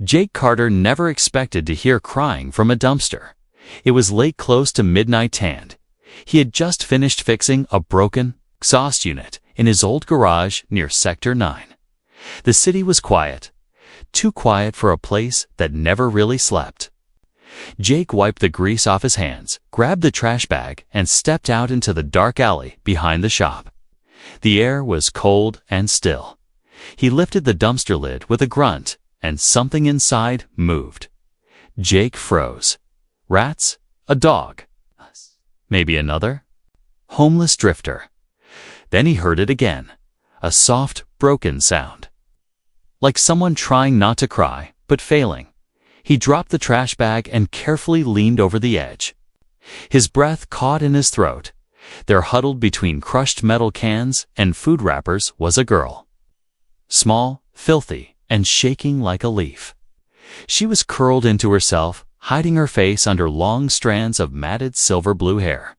Jake Carter never expected to hear crying from a dumpster. It was late, close to midnight, and he had just finished fixing a broken exhaust unit in his old garage near Sector 9. The city was quiet, too quiet for a place that never really slept. Jake wiped the grease off his hands, grabbed the trash bag, and stepped out into the dark alley behind the shop. The air was cold and still. He lifted the dumpster lid with a grunt, and something inside moved. Jake froze. Rats? A dog? Maybe another? Homeless drifter. Then he heard it again. A soft, broken sound. Like someone trying not to cry, but failing. He dropped the trash bag and carefully leaned over the edge. His breath caught in his throat. There, huddled between crushed metal cans and food wrappers, was a girl. Small, filthy, and shaking like a leaf. She was curled into herself, hiding her face under long strands of matted silver-blue hair.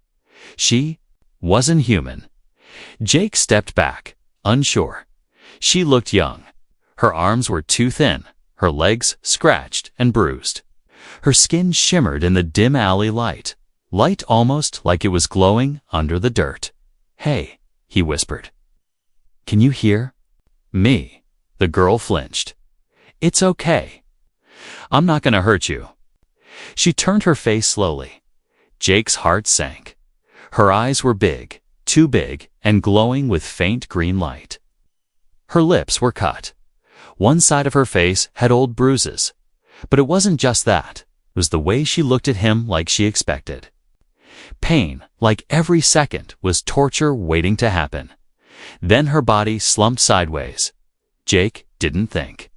She wasn't human. Jake stepped back, unsure. She looked young. Her arms were too thin, her legs scratched and bruised. Her skin shimmered in the dim alley light almost like it was glowing under the dirt. "Hey," he whispered. "Can you hear me?" The girl flinched. "It's okay. I'm not going to hurt you." She turned her face slowly. Jake's heart sank. Her eyes were big, too big, and glowing with faint green light. Her lips were cut. One side of her face had old bruises. But it wasn't just that. It was the way she looked at him, like she expected. Pain, like every second, was torture waiting to happen. Then her body slumped sideways. Jake didn't think.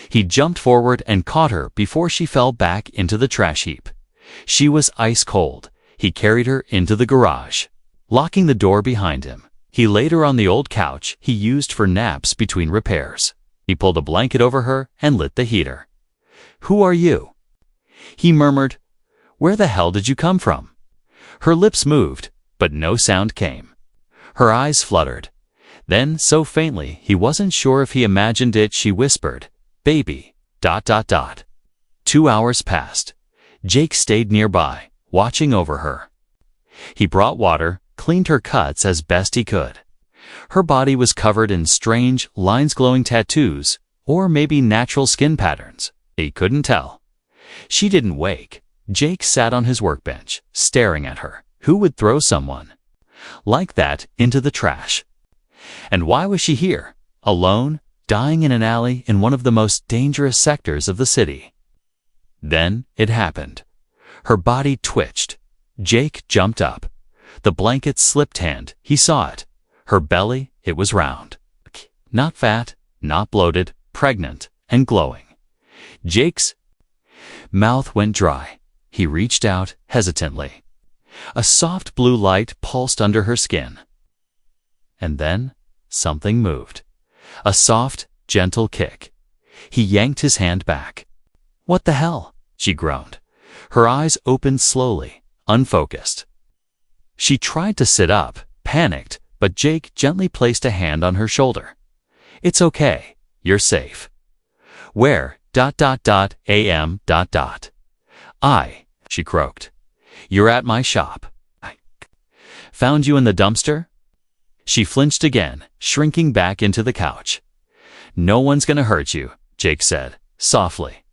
He jumped forward and caught her before she fell back into the trash heap. She was ice cold. He carried her into the garage. Locking the door behind him, he laid her on the old couch he used for naps between repairs. He pulled a blanket over her and lit the heater. "Who are you?" He murmured. "Where the hell did you come from?" Her lips moved, but no sound came. Her eyes fluttered. Then, so faintly he wasn't sure if he imagined it, she whispered, "Baby, ... 2 hours passed. Jake stayed nearby, watching over her. He brought water, cleaned her cuts as best he could. Her body was covered in strange, lines-glowing tattoos, or maybe natural skin patterns. He couldn't tell. She didn't wake. Jake sat on his workbench, staring at her. Who would throw someone like that into the trash? And why was she here, alone, dying in an alley in one of the most dangerous sectors of the city? Then it happened. Her body twitched. Jake jumped up. The blanket slipped hand. He saw it. Her belly, it was round. Not fat, not bloated, pregnant, and glowing. Jake's mouth went dry. He reached out hesitantly. A soft blue light pulsed under her skin. And then something moved. A soft, gentle kick. He yanked his hand back. "What the hell?" she groaned. Her eyes opened slowly, unfocused. She tried to sit up, panicked, but Jake gently placed a hand on her shoulder. "It's okay. You're safe." "Where? ... am ... she croaked. "You're at my shop. I found you in the dumpster?" She flinched again, shrinking back into the couch. "No one's gonna hurt you," Jake said, softly.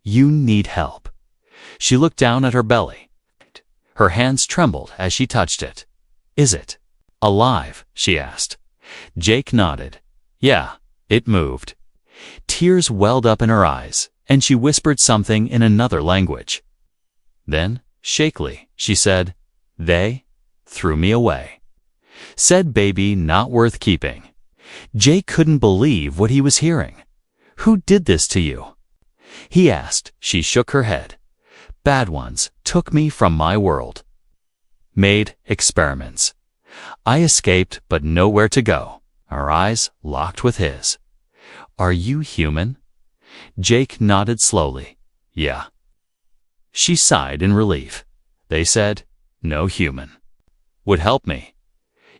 "You need help." She looked down at her belly. Her hands trembled as she touched it. "Is it alive?" she asked. Jake nodded. "Yeah, it moved." Tears welled up in her eyes, and she whispered something in another language. Then, shakily, she said, "They threw me away. Said baby not worth keeping." Jake couldn't believe what he was hearing. "Who did this to you?" he asked. She shook her head. "Bad ones took me from my world. Made experiments. I escaped, but nowhere to go." Her eyes locked with his. "Are you human?" Jake nodded slowly. "Yeah." She sighed in relief. "They said no human would help me."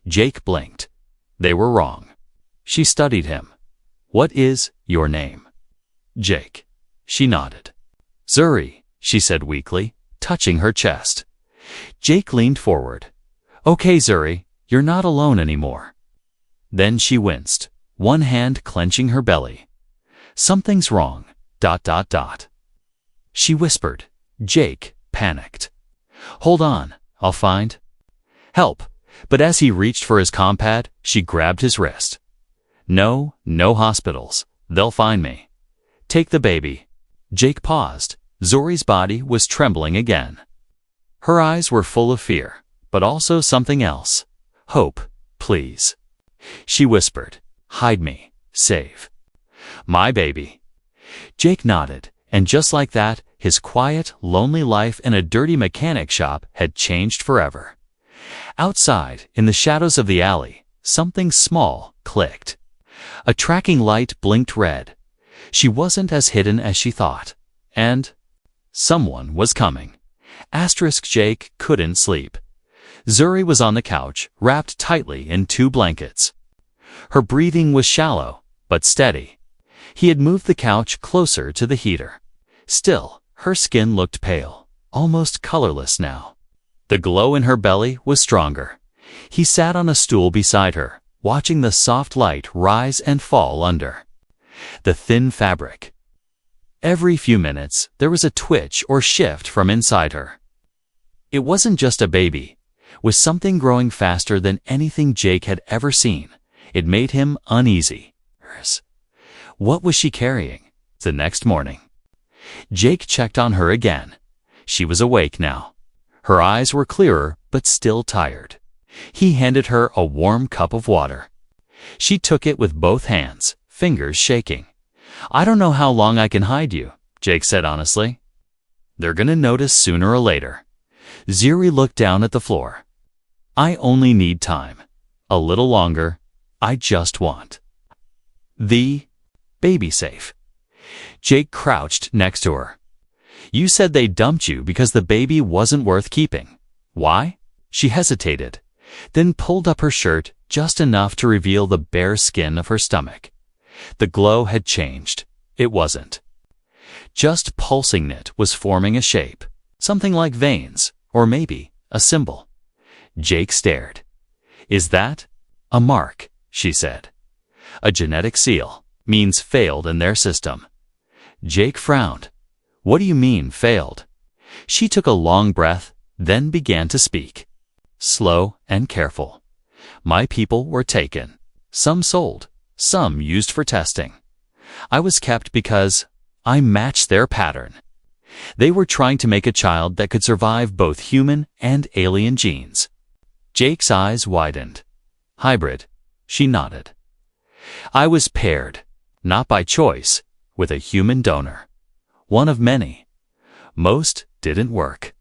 Jake blinked. They were wrong. She studied him. "What is your name?" "Jake." She nodded. Zuri, she said weakly, touching her chest. Jake leaned forward. Okay, Zuri, you're not alone anymore. Then she winced, one hand clenching her belly. Something's wrong. ... She whispered. Jake panicked. Hold on, I'll find help. But as he reached for his compad, she grabbed his wrist. No hospitals. They'll find me. Take the baby. Jake paused. Zuri's body was trembling again. Her eyes were full of fear, but also something else. Hope, please. She whispered. Hide me. Save my baby. Jake nodded, and just like that, his quiet, lonely life in a dirty mechanic shop had changed forever. Outside, in the shadows of the alley, something small clicked. A tracking light blinked red. She wasn't as hidden as she thought. And someone was coming. Jake couldn't sleep. Zuri was on the couch, wrapped tightly in 2 blankets. Her breathing was shallow, but steady. He had moved the couch closer to the heater. Still, her skin looked pale, almost colorless now. The glow in her belly was stronger. He sat on a stool beside her, watching the soft light rise and fall under the thin fabric. Every few minutes, there was a twitch or shift from inside her. It wasn't just a baby. It was something growing faster than anything Jake had ever seen. It made him uneasy. What was she carrying? The next morning, Jake checked on her again. She was awake now. Her eyes were clearer, but still tired. He handed her a warm cup of water. She took it with both hands, fingers shaking. I don't know how long I can hide you, Jake said honestly. They're gonna notice sooner or later. Zuri looked down at the floor. I only need time. A little longer. I just want the baby safe. Jake crouched next to her. You said they dumped you because the baby wasn't worth keeping. Why? She hesitated, then pulled up her shirt just enough to reveal the bare skin of her stomach. The glow had changed. It wasn't just pulsing, it was forming a shape, something like veins, or maybe a symbol. Jake stared. Is that a mark? She said. A genetic seal. Means failed in their system. Jake frowned. What do you mean, failed? She took a long breath, then began to speak. Slow and careful. My people were taken. Some sold. Some used for testing. I was kept because I matched their pattern. They were trying to make a child that could survive both human and alien genes. Jake's eyes widened. Hybrid. She nodded. I was paired, not by choice, with a human donor. One of many. Most didn't work.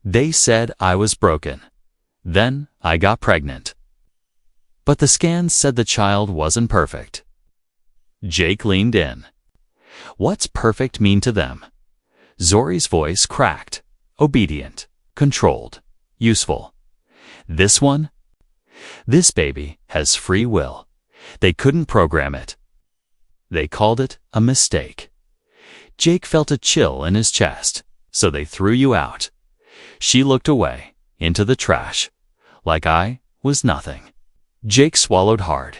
They said I was broken. Then I got pregnant. But the scans said the child wasn't perfect. Jake leaned in. What's perfect mean to them? Zuri's voice cracked. Obedient, controlled, useful. This one? This baby has free will. They couldn't program it. They called it a mistake. Jake felt a chill in his chest. So they threw you out. She looked away, into the trash, like I was nothing. Jake swallowed hard.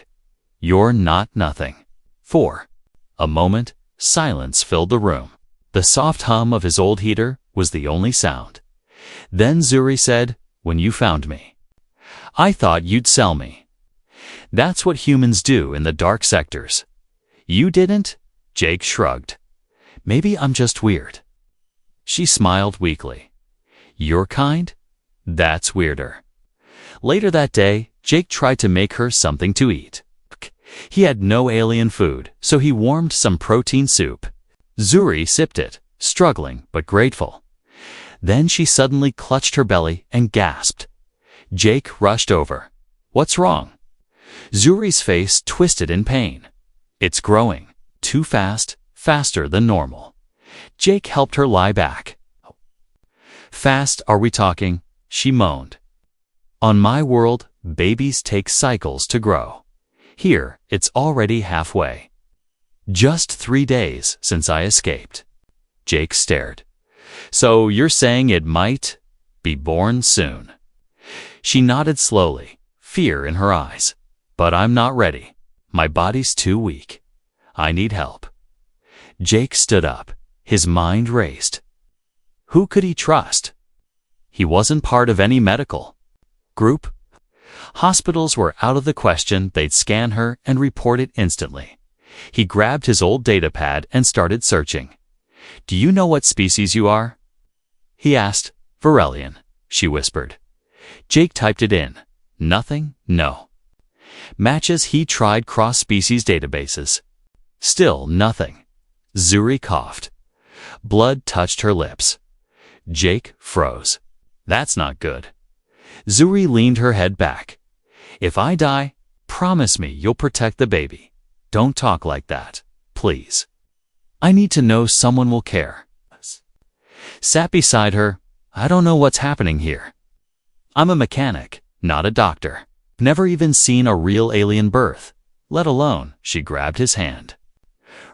You're not nothing. For a moment, silence filled the room. The soft hum of his old heater was the only sound. Then Zuri said, when you found me, I thought you'd sell me. That's what humans do in the dark sectors. You didn't? Jake shrugged. Maybe I'm just weird. She smiled weakly. Your kind? That's weirder. Later that day, Jake tried to make her something to eat. He had no alien food, so he warmed some protein soup. Zuri sipped it, struggling but grateful. Then she suddenly clutched her belly and gasped. Jake rushed over. What's wrong? Zuri's face twisted in pain. It's growing. Too fast, faster than normal. Jake helped her lie back. Fast are we talking? She moaned. On my world, babies take cycles to grow. Here, it's already halfway. Just 3 days since I escaped. Jake stared. So you're saying it might be born soon? She nodded slowly, fear in her eyes. But I'm not ready. My body's too weak. I need help. Jake stood up. His mind raced. Who could he trust? He wasn't part of any medical group. Hospitals were out of the question. They'd scan her and report it instantly. He grabbed his old data pad and started searching. Do you know what species you are? He asked. Varelian, she whispered. Jake typed it in. Nothing, no. Matches. He tried cross-species databases. Still nothing. Zuri coughed. Blood touched her lips. Jake froze. That's not good. Zuri leaned her head back. If I die, promise me you'll protect the baby. Don't talk like that, please. I need to know someone will care. Sat beside her. I don't know what's happening here. I'm a mechanic, not a doctor. Never even seen a real alien birth, let alone. She grabbed his hand.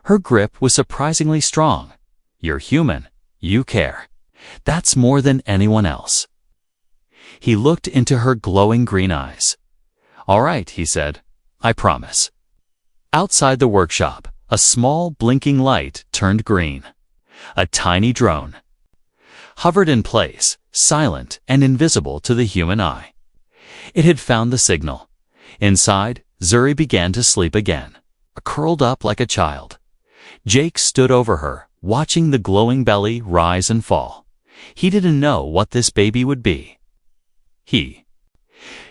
Her grip was surprisingly strong. You're human. You care. That's more than anyone else. He looked into her glowing green eyes. All right, he said. I promise. Outside the workshop, a small blinking light turned green. A tiny drone hovered in place, silent and invisible to the human eye. It had found the signal. Inside, Zuri began to sleep again, curled up like a child. Jake stood over her, watching the glowing belly rise and fall. He didn't know what this baby would be. He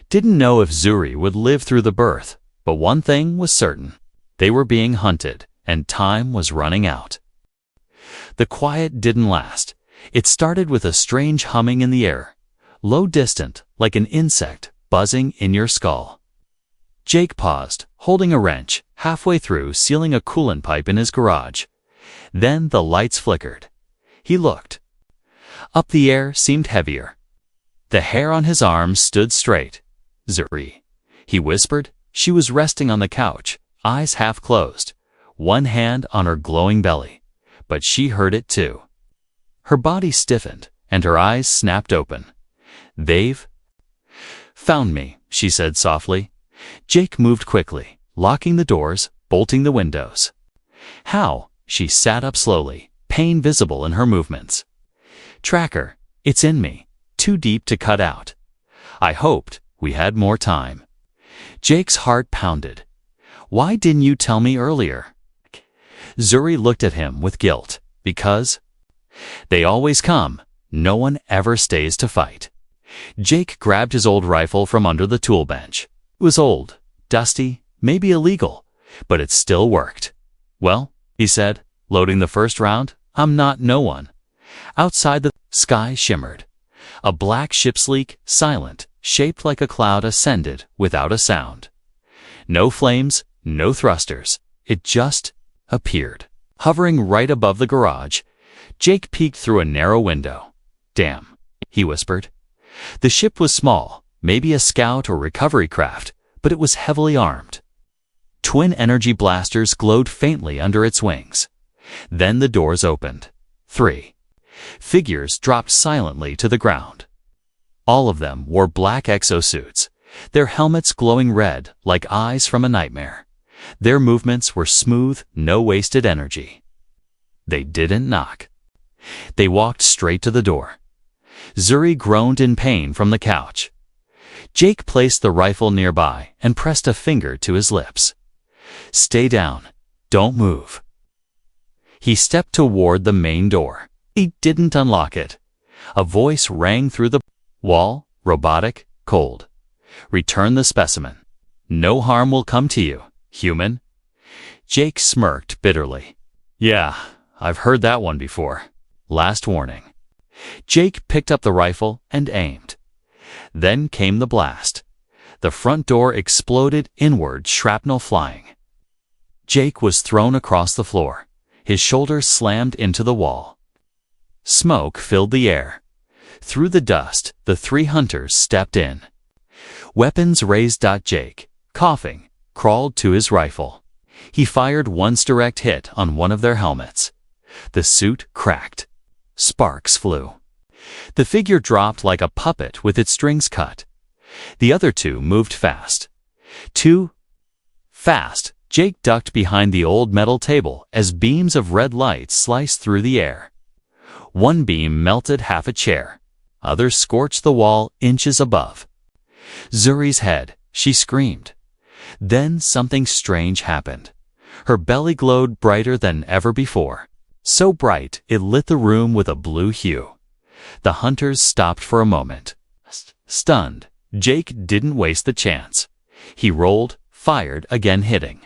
didn't know if Zuri would live through the birth, but one thing was certain. They were being hunted, and time was running out. The quiet didn't last. It started with a strange humming in the air, low, distant, like an insect buzzing in your skull. Jake paused, holding a wrench, halfway through sealing a coolant pipe in his garage. Then the lights flickered. He looked. Up, the air seemed heavier. The hair on his arms stood straight. Zuri, he whispered. She was resting on the couch, eyes half closed, one hand on her glowing belly. But she heard it too. Her body stiffened, and her eyes snapped open. They've found me, she said softly. Jake moved quickly, locking the doors, bolting the windows. How? She sat up slowly, pain visible in her movements. Tracker, it's in me, too deep to cut out. I hoped we had more time. Jake's heart pounded. Why didn't you tell me earlier? Zuri looked at him with guilt. Because they always come. No one ever stays to fight. Jake grabbed his old rifle from under the tool bench. It was old, dusty, maybe illegal, but it still worked. Well, he said, loading the first round, I'm not no one. Outside, the sky shimmered. A black ship's leak, silent, shaped like a cloud, ascended without a sound. No flames, no thrusters. It just appeared, hovering right above the garage. Jake peeked through a narrow window. Damn, he whispered. The ship was small, maybe a scout or recovery craft, but it was heavily armed. Twin energy blasters glowed faintly under its wings. Then the doors opened. 3 figures dropped silently to the ground. All of them wore black exosuits, their helmets glowing red like eyes from a nightmare. Their movements were smooth, no wasted energy. They didn't knock. They walked straight to the door. Zuri groaned in pain from the couch. Jake placed the rifle nearby and pressed a finger to his lips. Stay down. Don't move. He stepped toward the main door. He didn't unlock it. A voice rang through the wall, robotic, cold. Return the specimen. No harm will come to you, human. Jake smirked bitterly. Yeah, I've heard that one before. Last warning. Jake picked up the rifle and aimed. Then came the blast. The front door exploded inward, shrapnel flying. Jake was thrown across the floor. His shoulders slammed into the wall. Smoke filled the air. Through the dust, the 3 hunters stepped in. Weapons raised. Jake, coughing, crawled to his rifle. He fired once direct hit on one of their helmets. The suit cracked. Sparks flew. The figure dropped like a puppet with its strings cut. The other two moved fast. Too fast. Jake ducked behind the old metal table as beams of red light sliced through the air. One beam melted half a chair. Others scorched the wall inches above. Zuri's head, she screamed. Then something strange happened. Her belly glowed brighter than ever before. So bright it lit the room with a blue hue. The hunters stopped for a moment. Stunned, Jake didn't waste the chance. He rolled, fired, again hitting.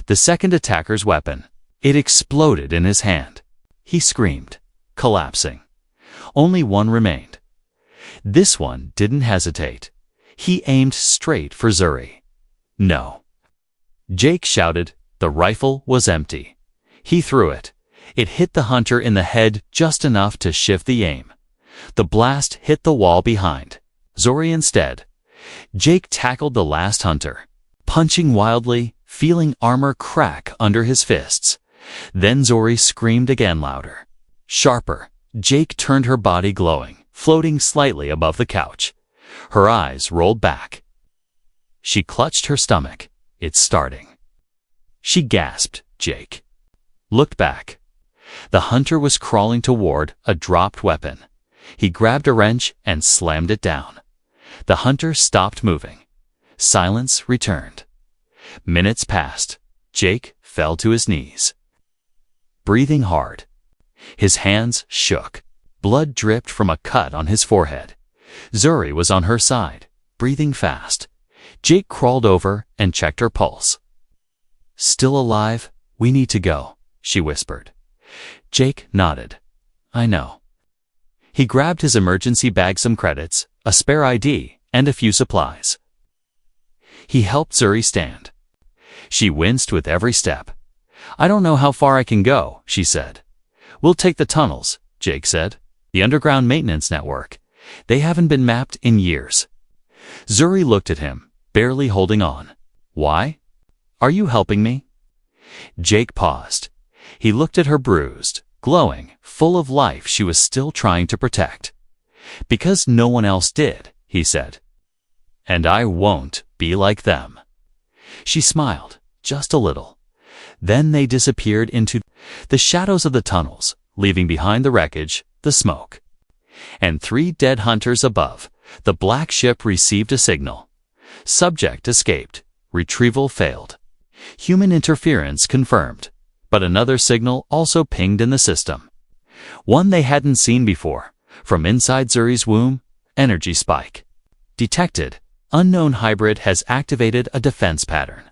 The second attacker's weapon. It exploded in his hand. He screamed, collapsing. Only one remained. This one didn't hesitate. He aimed straight for Zuri. No. Jake shouted. The rifle was empty. He threw it. It hit the hunter in the head just enough to shift the aim. The blast hit the wall behind Zuri instead. Jake tackled the last hunter, punching wildly, feeling armor crack under his fists. Then Zuri screamed again louder. Sharper. Jake turned her body glowing, floating slightly above the couch. Her eyes rolled back. She clutched her stomach. It's starting. She gasped. Jake looked back. The hunter was crawling toward a dropped weapon. He grabbed a wrench and slammed it down. The hunter stopped moving. Silence returned. Minutes passed. Jake fell to his knees, breathing hard. His hands shook. Blood dripped from a cut on his forehead. Zuri was on her side, breathing fast. Jake crawled over and checked her pulse. Still alive? We need to go, she whispered. Jake nodded. I know. He grabbed his emergency bag, some credits, a spare ID, and a few supplies. He helped Zuri stand. She winced with every step. I don't know how far I can go, she said. We'll take the tunnels, Jake said. The underground maintenance network. They haven't been mapped in years. Zuri looked at him, barely holding on. Why? Are you helping me? Jake paused. He looked at her bruised, glowing, full of life she was still trying to protect. Because no one else did, he said. And I won't be like them. She smiled, just a little. Then they disappeared into the shadows of the tunnels, leaving behind the wreckage, the smoke. And 3 dead hunters above. The black ship received a signal. Subject escaped. Retrieval failed. Human interference confirmed. But another signal also pinged in the system. One they hadn't seen before. From inside Zuri's womb, energy spike. Detected. Unknown hybrid has activated a defense pattern.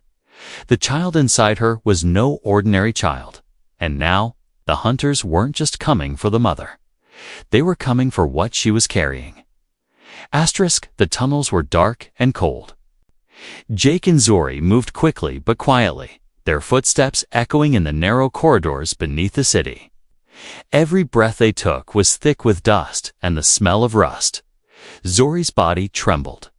The child inside her was no ordinary child. And now, the hunters weren't just coming for the mother. They were coming for what she was carrying. The tunnels were dark and cold. Jake and Zuri moved quickly but quietly, their footsteps echoing in the narrow corridors beneath the city. Every breath they took was thick with dust and the smell of rust. Zuri's body trembled.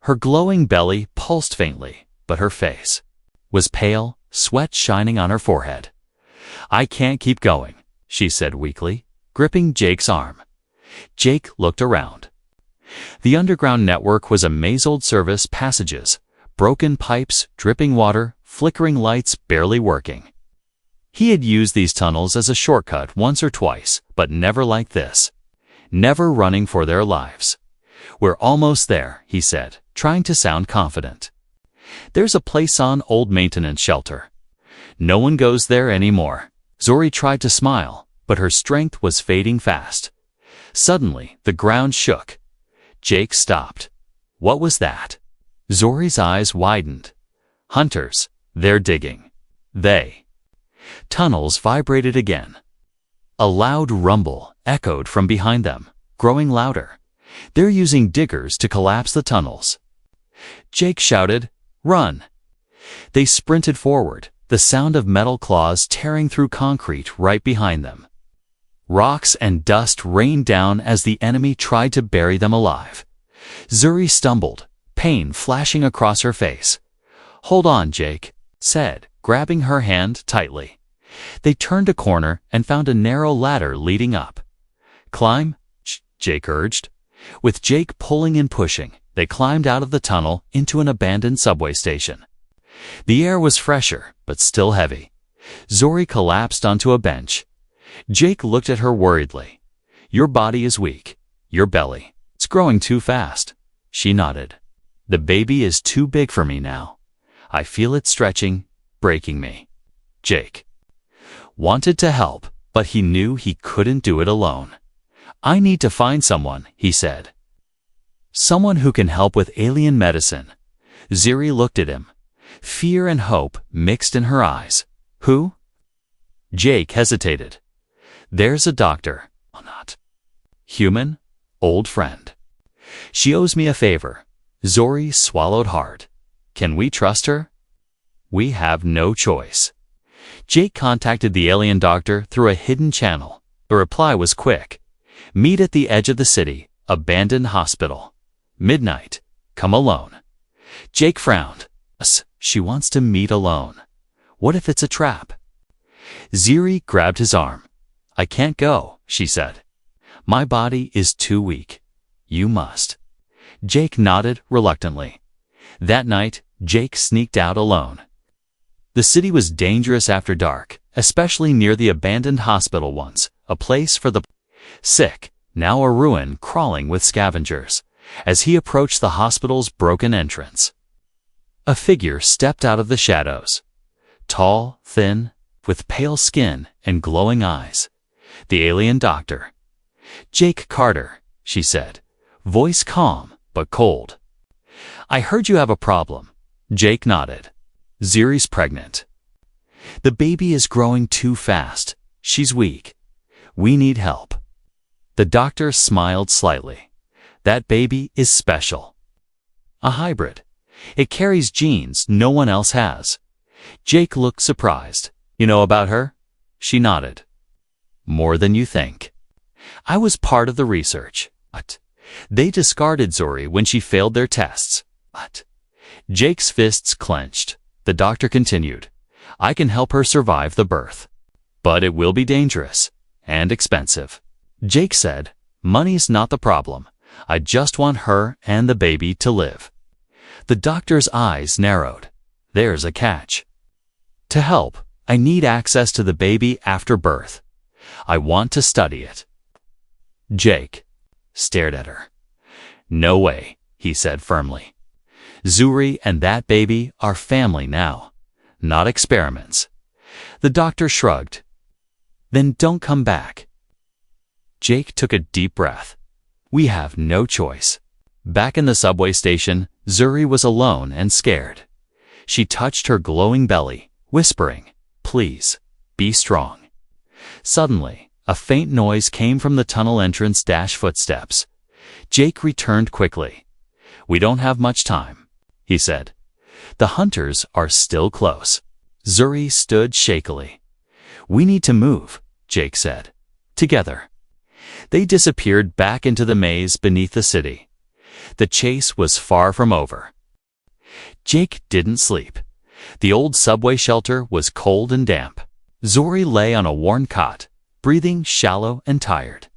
Her glowing belly pulsed faintly, but her face was pale, sweat shining on her forehead. I can't keep going, she said weakly, gripping Jake's arm. Jake looked around. The underground network was a maze-old service passages, broken pipes, dripping water, flickering lights barely working. He had used these tunnels as a shortcut once or twice, but never like this. Never running for their lives. We're almost there, he said, trying to sound confident. There's a place on old maintenance shelter. No one goes there anymore. Zuri tried to smile, but her strength was fading fast. Suddenly, the ground shook. Jake stopped. What was that? Zuri's eyes widened. Hunters, they're digging. Tunnels vibrated again. A loud rumble echoed from behind them, growing louder. They're using diggers to collapse the tunnels. Jake shouted, Run! They sprinted forward, the sound of metal claws tearing through concrete right behind them. Rocks and dust rained down as the enemy tried to bury them alive. Zuri stumbled, pain flashing across her face. Hold on, Jake said, grabbing her hand tightly. They turned a corner and found a narrow ladder leading up. "Climb," Jake urged. With Jake pulling and pushing, they climbed out of the tunnel into an abandoned subway station. The air was fresher, but still heavy. Zori collapsed onto a bench. Jake looked at her worriedly. "Your body is weak. Your belly. It's growing too fast." She nodded. "The baby is too big for me now. I feel it stretching, breaking me." Jake wanted to help, but he knew he couldn't do it alone. "I need to find someone," he said. "Someone who can help with alien medicine." Zori looked at him. Fear and hope mixed in her eyes. "Who?" Jake hesitated. "There's a doctor. Not human, old friend. She owes me a favor." Zori swallowed hard. "Can we trust her?" "We have no choice." Jake contacted the alien doctor through a hidden channel. The reply was quick. "Meet at the edge of the city, abandoned hospital. Midnight. Come alone." Jake frowned. She wants to meet alone. What if it's a trap? Zori grabbed his arm. "I can't go," she said. "My body is too weak. You must." Jake nodded reluctantly. That night, Jake sneaked out alone. The city was dangerous after dark, especially near the abandoned hospital once, a place for the sick, now a ruin crawling with scavengers. As he approached the hospital's broken entrance, a figure stepped out of the shadows. Tall, thin, with pale skin and glowing eyes. The alien doctor. "Jake Carter," she said, voice calm but cold. "I heard you have a problem." Jake nodded. "Zori's pregnant. The baby is growing too fast. She's weak. We need help." The doctor smiled slightly. "That baby is special. A hybrid. It carries genes no one else has." Jake looked surprised. "You know about her?" She nodded. "More than you think. I was part of the research. But they discarded Zori when she failed their tests." But Jake's fists clenched. The doctor continued. "I can help her survive the birth. But it will be dangerous and expensive." Jake said, "Money's not the problem. I just want her and the baby to live." The doctor's eyes narrowed. "There's a catch. To help, I need access to the baby after birth. I want to study it." Jake stared at her. "No way," he said firmly. "Zori and that baby are family now, not experiments." The doctor shrugged. "Then don't come back." Jake took a deep breath. "We have no choice." Back in the subway station, Zori was alone and scared. She touched her glowing belly, whispering, "Please, be strong." Suddenly, a faint noise came from the tunnel entrance. Footsteps. Jake returned quickly. "We don't have much time," he said. "The hunters are still close." Zori stood shakily. "We need to move," Jake said. "Together." They disappeared back into the maze beneath the city. The chase was far from over. Jake didn't sleep. The old subway shelter was cold and damp. Zori lay on a worn cot, breathing shallow and tired.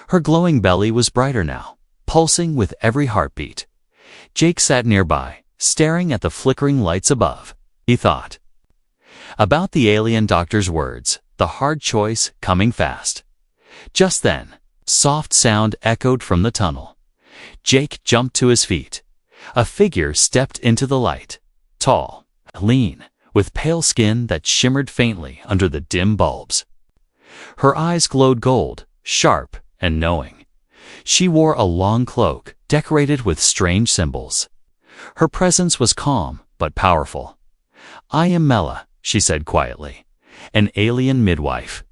Her glowing belly was brighter now, pulsing with every heartbeat. Jake sat nearby, staring at the flickering lights above. He thought about the alien doctor's words, the hard choice coming fast. Just then, soft sound echoed from the tunnel. Jake jumped to his feet. A figure stepped into the light. Tall, lean, with pale skin that shimmered faintly under the dim bulbs. Her eyes glowed gold, sharp and knowing. She wore a long cloak, decorated with strange symbols. Her presence was calm but powerful. "I am Mela," she said quietly, "an alien midwife.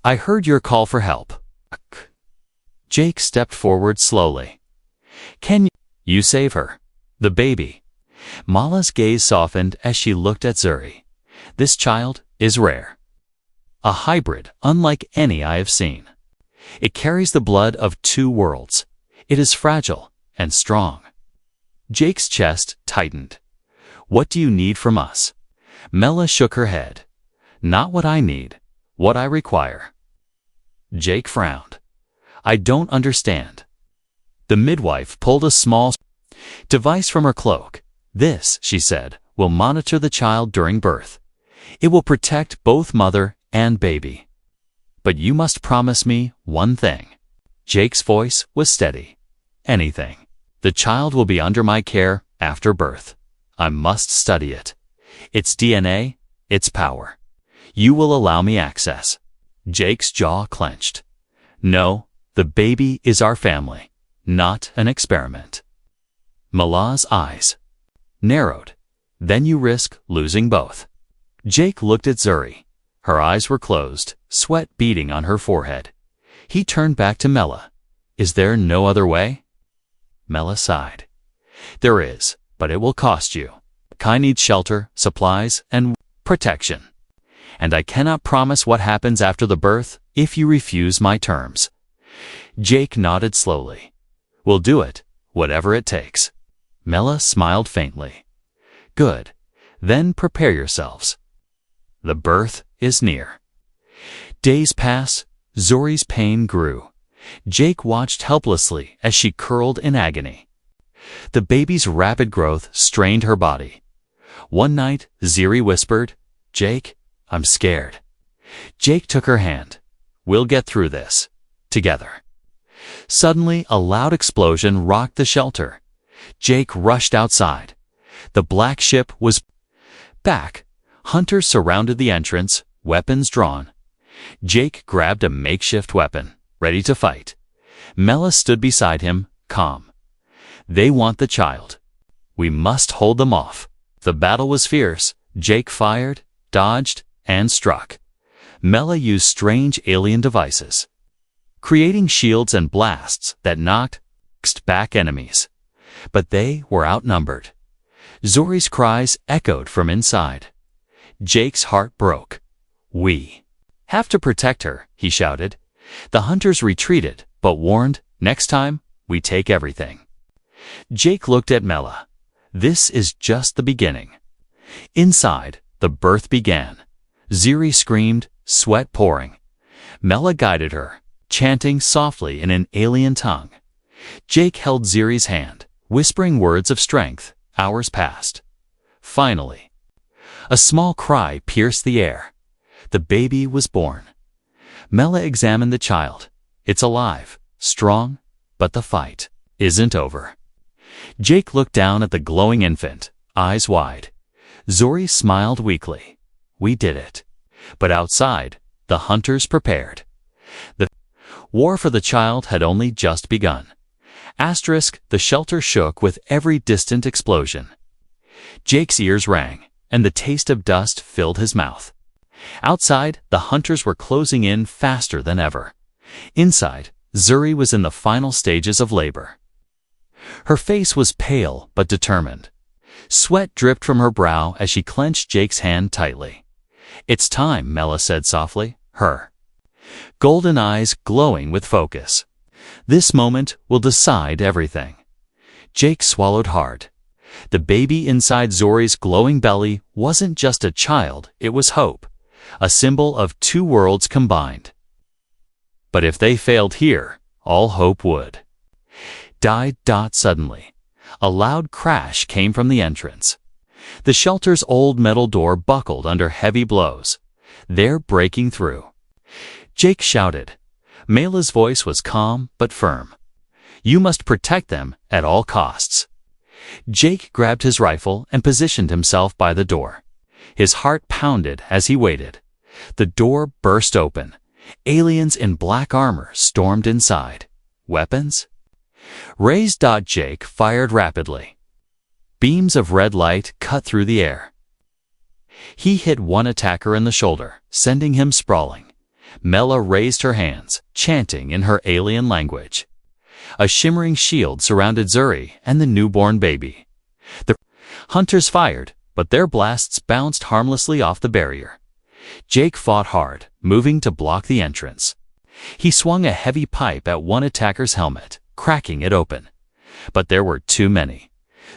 I heard your call for help." Jake stepped forward slowly. "Can you save her? The baby?" Mala's gaze softened as she looked at Zori. "This child is rare. A hybrid unlike any I have seen. It carries the blood of two worlds. It is fragile and strong." Jake's chest tightened. "What do you need from us?" Mela shook her head. Not what I need, what I require. Jake frowned. I don't understand. The midwife pulled a small device from her cloak. This, she said, will monitor the child during birth. It will protect both mother and baby. But you must promise me one thing. Jake's voice was steady. Anything. The child will be under my care after birth. I must study it. Its DNA, its power. You will allow me access. Jake's jaw clenched. No, the baby is our family, not an experiment. Mela's eyes narrowed. Then you risk losing both. Jake looked at Zuri. Her eyes were closed, sweat beading on her forehead. He turned back to Mela. Is there no other way? Mela sighed. There is, but it will cost you. Kai needs shelter, supplies, and protection. And I cannot promise what happens after the birth if you refuse my terms. Jake nodded slowly. We'll do it, whatever it takes. Mela smiled faintly. Good. Then prepare yourselves. The birth is near. Days pass. Zuri's pain grew. Jake watched helplessly as she curled in agony. The baby's rapid growth strained her body. One night, Zuri whispered, Jake, I'm scared. Jake took her hand. We'll get through this. Together. Suddenly, a loud explosion rocked the shelter. Jake rushed outside. The black ship was back. Hunters surrounded the entrance, weapons drawn. Jake grabbed a makeshift weapon, ready to fight. Mela stood beside him, calm. They want the child. We must hold them off. The battle was fierce. Jake fired, dodged, and struck. Mela used strange alien devices, creating shields and blasts that knocked back enemies. But they were outnumbered. Zuri's cries echoed from inside. Jake's heart broke. We have to protect her, he shouted. The hunters retreated, but warned, next time, we take everything. Jake looked at Mela. This is just the beginning. Inside, the birth began. Zuri screamed, sweat pouring. Mela guided her, chanting softly in an alien tongue. Jake held Zuri's hand, whispering words of strength. Hours passed. Finally, a small cry pierced the air. The baby was born. Mela examined the child. It's alive, strong, but the fight isn't over. Jake looked down at the glowing infant, eyes wide. Zuri smiled weakly. We did it. But outside, the hunters prepared. The war for the child had only just begun. The shelter shook with every distant explosion. Jake's ears rang, and the taste of dust filled his mouth. Outside, the hunters were closing in faster than ever. Inside, Zuri was in the final stages of labor. Her face was pale but determined. Sweat dripped from her brow as she clenched Jake's hand tightly. It's time, Mela said softly, her golden eyes glowing with focus. This moment will decide everything. Jake swallowed hard. The baby inside Zuri's glowing belly wasn't just a child, it was hope, a symbol of two worlds combined. But if they failed here, all hope would die. Suddenly, a loud crash came from the entrance. The shelter's old metal door buckled under heavy blows. They're breaking through. Jake shouted. Mela's voice was calm but firm. You must protect them at all costs. Jake grabbed his rifle and positioned himself by the door. His heart pounded as he waited. The door burst open. Aliens in black armor stormed inside. Weapons? Raised. Jake fired rapidly. Beams of red light cut through the air. He hit one attacker in the shoulder, sending him sprawling. Mela raised her hands, chanting in her alien language. A shimmering shield surrounded Zuri and the newborn baby. The hunters fired, but their blasts bounced harmlessly off the barrier. Jake fought hard, moving to block the entrance. He swung a heavy pipe at one attacker's helmet, cracking it open. But there were too many.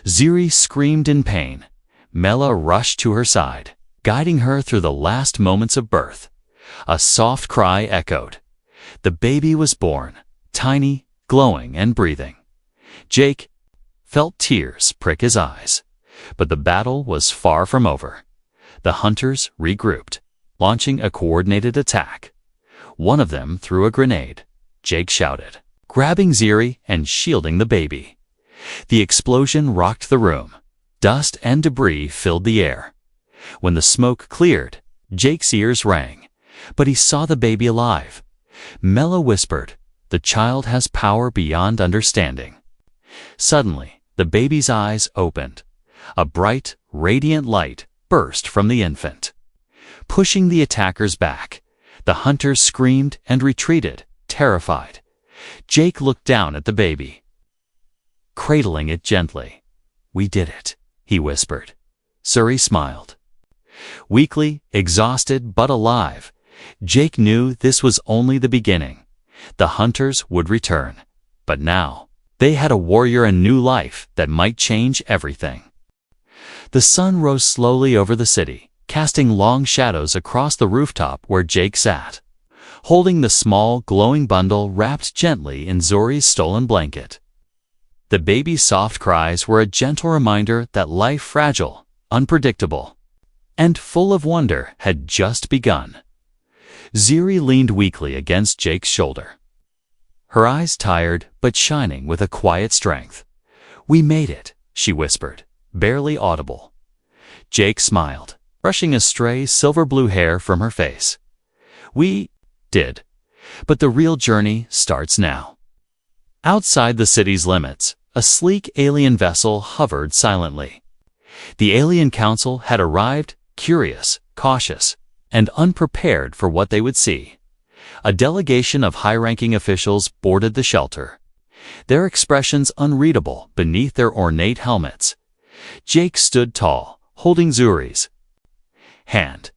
Zuri screamed in pain. Mela rushed to her side. guiding her through the last moments of birth. A soft cry echoed. The baby was born, tiny, glowing, and breathing. Jake felt tears prick his eyes. But the battle was far from over. The hunters regrouped, launching a coordinated attack. One of them threw a grenade, Jake shouted, grabbing Ziri and shielding the baby. The explosion rocked the room. Dust and debris filled the air. When the smoke cleared, Jake's ears rang, but he saw the baby alive. Mela whispered, "The child has power beyond understanding." Suddenly, the baby's eyes opened. A bright, radiant light burst from the infant. Pushing the attackers back, the hunters screamed and retreated, terrified. Jake looked down at the baby, cradling it gently. "We did it," he whispered. Ziri smiled. Weakly, exhausted, but alive, Jake knew this was only the beginning. The hunters would return, but now they had a warrior and new life that might change everything. The sun rose slowly over the city, casting long shadows across the rooftop where Jake sat, holding the small, glowing bundle wrapped gently in Zori's stolen blanket. The baby's soft cries were a gentle reminder that life, fragile, unpredictable, and full of wonder, had just begun. Ziri leaned weakly against Jake's shoulder, her eyes tired but shining with a quiet strength. "We made it," she whispered, barely audible. Jake smiled, brushing a stray silver-blue hair from her face. "We did, but the real journey starts now." Outside the city's limits, a sleek alien vessel hovered silently. The alien council had arrived, curious, cautious, and unprepared for what they would see. A delegation of high-ranking officials boarded the shelter, their expressions unreadable beneath their ornate helmets. Jake stood tall, holding Zuri's hand.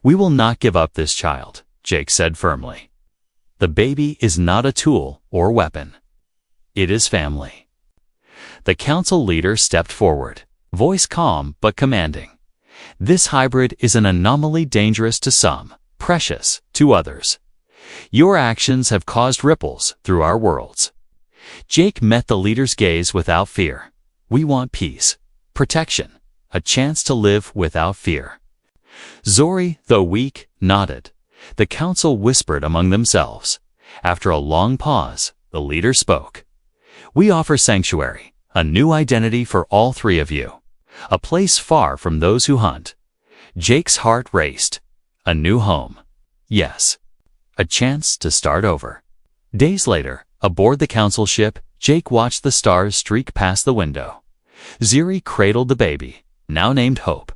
"We will not give up this child," Jake said firmly. "The baby is not a tool or weapon. It is family." The council leader stepped forward, voice calm but commanding. "This hybrid is an anomaly, dangerous to some, precious to others. Your actions have caused ripples through our worlds." Jake met the leader's gaze without fear. "We want peace, protection, a chance to live without fear." Zori, though weak, nodded. The council whispered among themselves. After a long pause, the leader spoke. "We offer sanctuary, a new identity for all three of you. A place far from those who hunt." Jake's heart raced. A new home. Yes. A chance to start over. Days later, aboard the council ship, Jake watched the stars streak past the window. Ziri cradled the baby, now named Hope.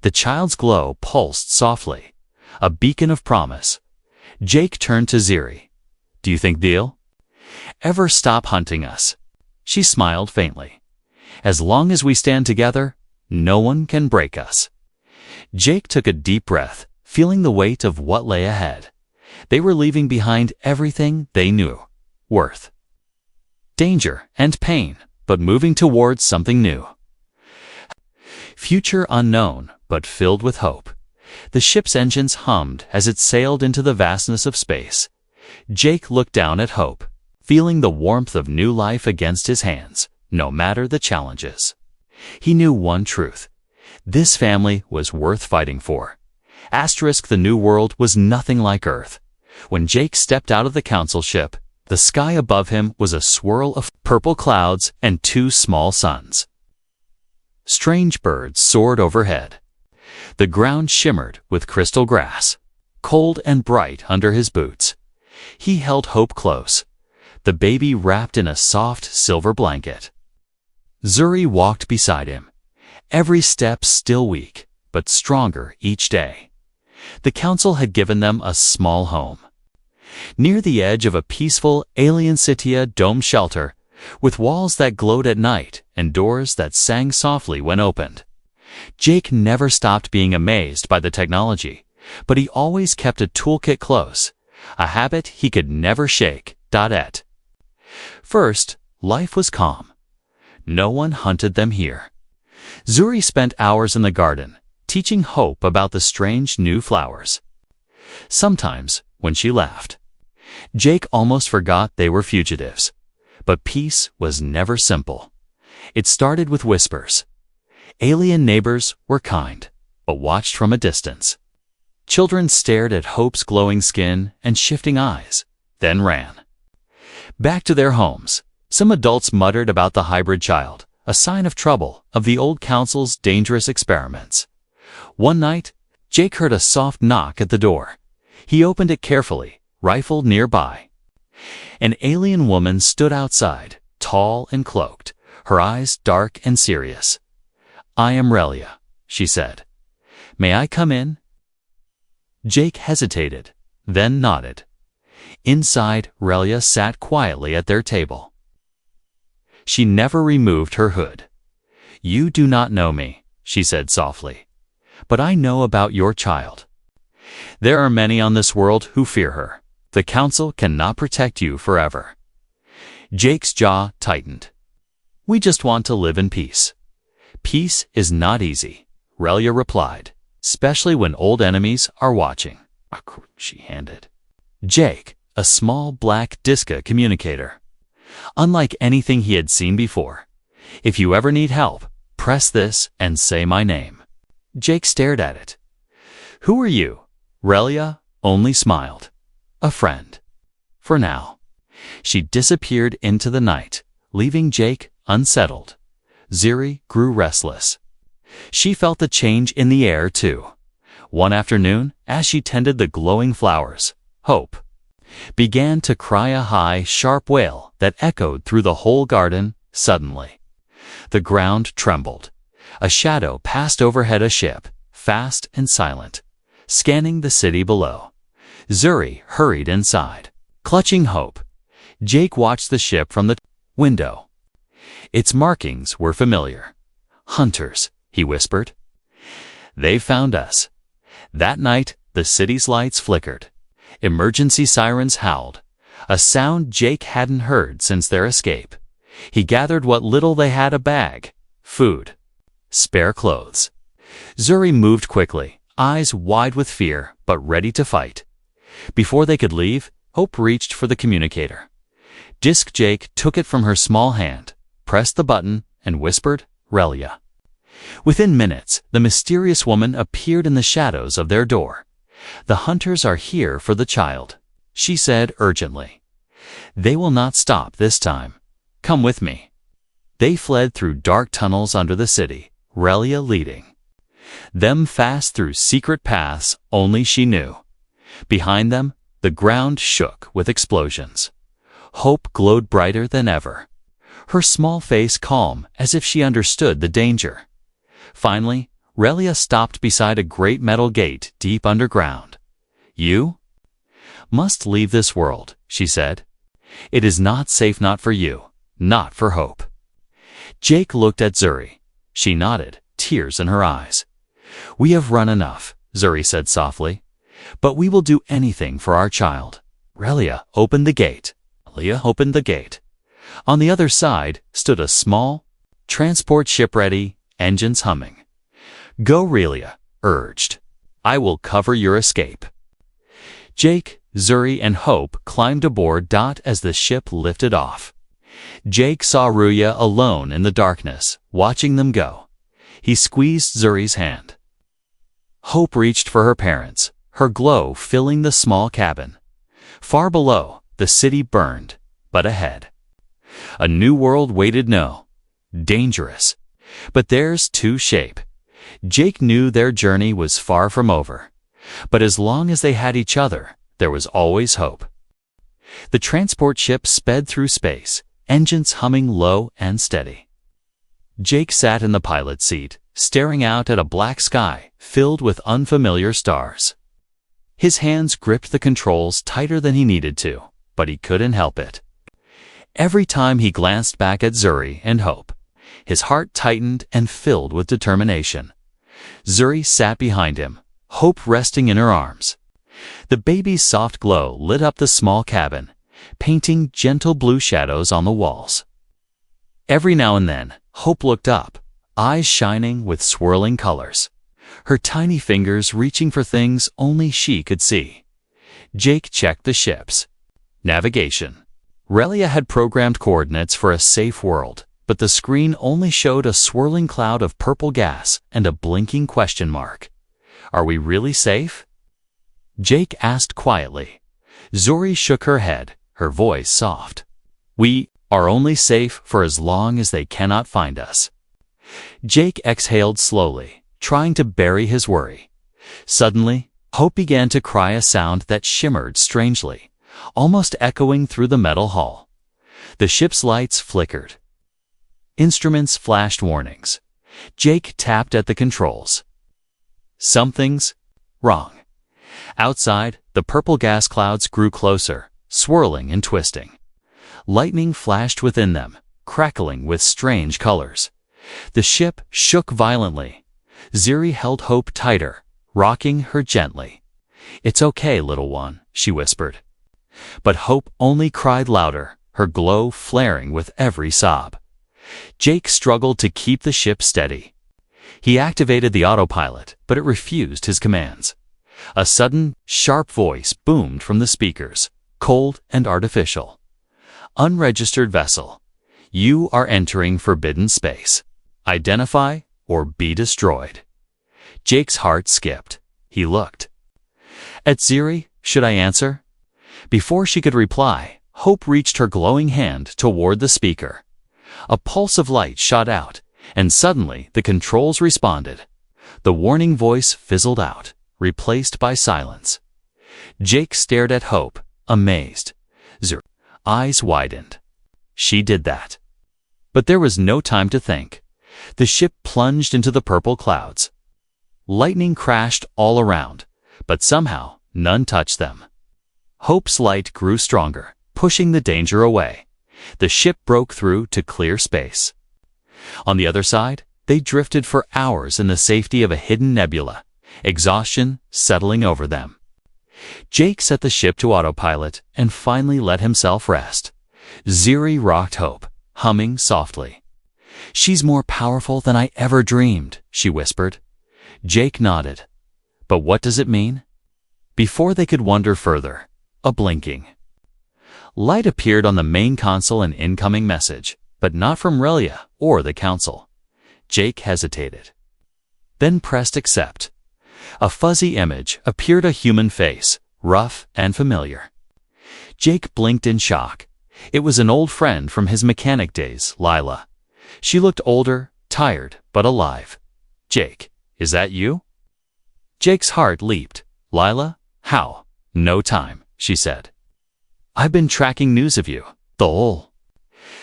The child's glow pulsed softly, a beacon of promise. Jake turned to Ziri. "Do you think they'll ever stop hunting us?" She smiled faintly. "As long as we stand together, no one can break us." Jake took a deep breath, feeling the weight of what lay ahead. They were leaving behind everything they knew, worth, danger, and pain, but moving towards something new. Future unknown, but filled with hope. The ship's engines hummed as it sailed into the vastness of space. Jake looked down at Hope, feeling the warmth of new life against his hands, no matter the challenges. He knew one truth. This family was worth fighting for. The new world was nothing like Earth. When Jake stepped out of the council ship, the sky above him was a swirl of purple clouds and two small suns. Strange birds soared overhead. The ground shimmered with crystal grass, cold and bright under his boots. He held Hope close, the baby wrapped in a soft silver blanket. Zuri walked beside him, every step still weak, but stronger each day. The council had given them a small home, near the edge of a peaceful alien Citia dome shelter, with walls that glowed at night and doors that sang softly when opened. Jake never stopped being amazed by the technology, but he always kept a toolkit close, a habit he could never shake. First, life was calm. No one hunted them here. Zuri spent hours in the garden, teaching Hope about the strange new flowers. Sometimes, when she laughed, Jake almost forgot they were fugitives. But peace was never simple. It started with whispers. Alien neighbors were kind, but watched from a distance. Children stared at Hope's glowing skin and shifting eyes, then ran. Back to their homes, some adults muttered about the hybrid child, a sign of trouble, of the old council's dangerous experiments. One night, Jake heard a soft knock at the door. He opened it carefully, rifle nearby. An alien woman stood outside, tall and cloaked, her eyes dark and serious. "I am Relia," she said. "May I come in?" Jake hesitated, then nodded. Inside, Relia sat quietly at their table. She never removed her hood. "You do not know me," she said softly, "but I know about your child. There are many on this world who fear her. The council cannot protect you forever." Jake's jaw tightened. "We just want to live in peace." "Peace is not easy," Relia replied, "especially when old enemies are watching." She handed Jake a small black Disca communicator. Unlike anything he had seen before. "If you ever need help, press this and say my name." Jake stared at it. "Who are you?" Relia only smiled. "A friend. For now." She disappeared into the night, leaving Jake unsettled. Zuri grew restless. She felt the change in the air, too. One afternoon, as she tended the glowing flowers, Hope began to cry a high, sharp wail that echoed through the whole garden. Suddenly, the ground trembled. A shadow passed overhead a ship, fast and silent, scanning the city below. Zuri hurried inside, clutching Hope. Jake watched the ship from the window. Its markings were familiar. "Hunters," he whispered. "They found us." That night, the city's lights flickered. Emergency sirens howled, a sound Jake hadn't heard since their escape. He gathered what little they had: a bag, food, spare clothes. Zuri moved quickly, eyes wide with fear, but ready to fight. Before they could leave, Hope reached for the communicator. Jake took it from her small hand, pressed the button, and whispered, "Relia." Within minutes, the mysterious woman appeared in the shadows of their door. "The hunters are here for the child," she said urgently. "They will not stop this time. Come with me." They fled through dark tunnels under the city, Relia leading them fast through secret paths only she knew. Behind them, the ground shook with explosions. Hope glowed brighter than ever, her small face calm as if she understood the danger. Finally, Relia stopped beside a great metal gate deep underground. "You must leave this world," she said. "It is not safe, not for you, not for Hope." Jake looked at Zuri. She nodded, tears in her eyes. "We have run enough," Zuri said softly, "but we will do anything for our child." Relia opened the gate. On the other side stood a small transport ship ready, engines humming. "Go," Relia urged. "I will cover your escape." Jake, Zuri, and Hope climbed aboard as the ship lifted off. Jake saw Ruya alone in the darkness, watching them go. He squeezed Zuri's hand. Hope reached for her parents, her glow filling the small cabin. Far below, the city burned, but ahead, a new world waited. No, dangerous, but theirs too shape. Jake knew their journey was far from over, but as long as they had each other, there was always hope. The transport ship sped through space, engines humming low and steady. Jake sat in the pilot's seat, staring out at a black sky filled with unfamiliar stars. His hands gripped the controls tighter than he needed to, but he couldn't help it. Every time he glanced back at Zuri and Hope, his heart tightened and filled with determination. Zuri sat behind him, Hope resting in her arms. The baby's soft glow lit up the small cabin, painting gentle blue shadows on the walls. Every now and then, Hope looked up, eyes shining with swirling colors. her tiny fingers reaching for things only she could see. Jake checked the ship's navigation. Relia had programmed coordinates for a safe world, but the screen only showed a swirling cloud of purple gas and a blinking question mark. Are we really safe? Jake asked quietly. Zuri shook her head, her voice soft. We are only safe for as long as they cannot find us. Jake exhaled slowly, trying to bury his worry. Suddenly, Hope began to cry, a sound that shimmered strangely, almost echoing through the metal hull. The ship's lights flickered. Instruments flashed warnings. Jake tapped at the controls. Something's wrong. Outside, the purple gas clouds grew closer, swirling and twisting. Lightning flashed within them, crackling with strange colors. The ship shook violently. Zuri held Hope tighter, rocking her gently. It's okay, little one, she whispered. But Hope only cried louder, her glow flaring with every sob. Jake struggled to keep the ship steady. He activated the autopilot, but it refused his commands. A sudden, sharp voice boomed from the speakers, cold and artificial. Unregistered vessel. You are entering forbidden space. Identify or be destroyed. Jake's heart skipped. He looked at Zuri. Should I answer? Before she could reply, Hope reached her glowing hand toward the speaker. A pulse of light shot out, and suddenly the controls responded. The warning voice fizzled out, replaced by silence. Jake stared at Hope, amazed. Zuri's eyes widened. She did that. But there was no time to think. The ship plunged into the purple clouds. Lightning crashed all around, but somehow none touched them. Hope's light grew stronger, pushing the danger away. The ship broke through to clear space. On the other side, they drifted for hours in the safety of a hidden nebula, exhaustion settling over them. Jake set the ship to autopilot and finally let himself rest. Zuri rocked Hope, humming softly. She's more powerful than I ever dreamed, she whispered. Jake nodded. But what does it mean? Before they could wonder further, a blinking light appeared on the main console, an incoming message, but not from Relia or the council. Jake hesitated, then pressed accept. A fuzzy image appeared, a human face, rough and familiar. Jake blinked in shock. It was an old friend from his mechanic days, Lila. She looked older, tired, but alive. Jake, is that you? Jake's heart leaped. Lila? How? No time, she said. I've been tracking news of you. The whole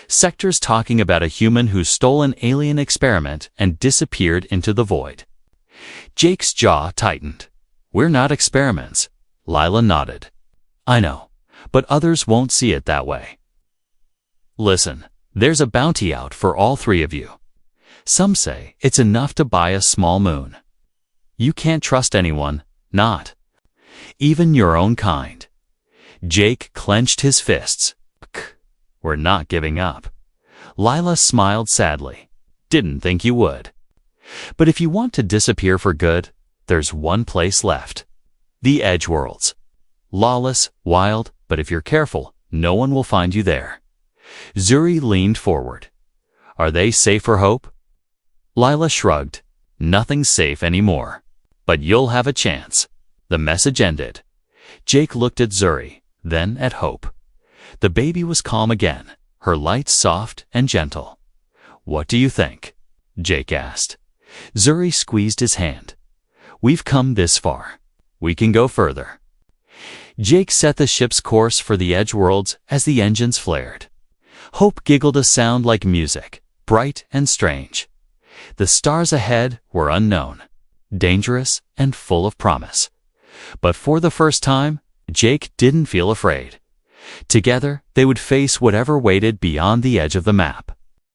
sector's talking about a human who stole an alien experiment and disappeared into the void. Jake's jaw tightened. We're not experiments. Lila nodded. I know, but others won't see it that way. Listen, there's a bounty out for all three of you. Some say it's enough to buy a small moon. You can't trust anyone, not even your own kind. Jake clenched his fists. We're not giving up. Lila smiled sadly. Didn't think you would. But if you want to disappear for good, there's one place left. The Edge Worlds. Lawless, wild, but if you're careful, no one will find you there. Zuri leaned forward. Are they safe for Hope? Lila shrugged. Nothing's safe anymore. But you'll have a chance. The message ended. Jake looked at Zuri, then at Hope. The baby was calm again, her light soft and gentle. What do you think? Jake asked. Zuri squeezed his hand. We've come this far. We can go further. Jake set the ship's course for the Edge Worlds as the engines flared. Hope giggled, a sound like music, bright and strange. The stars ahead were unknown, dangerous and full of promise. But for the first time, Jake didn't feel afraid. Together, they would face whatever waited beyond the edge of the map.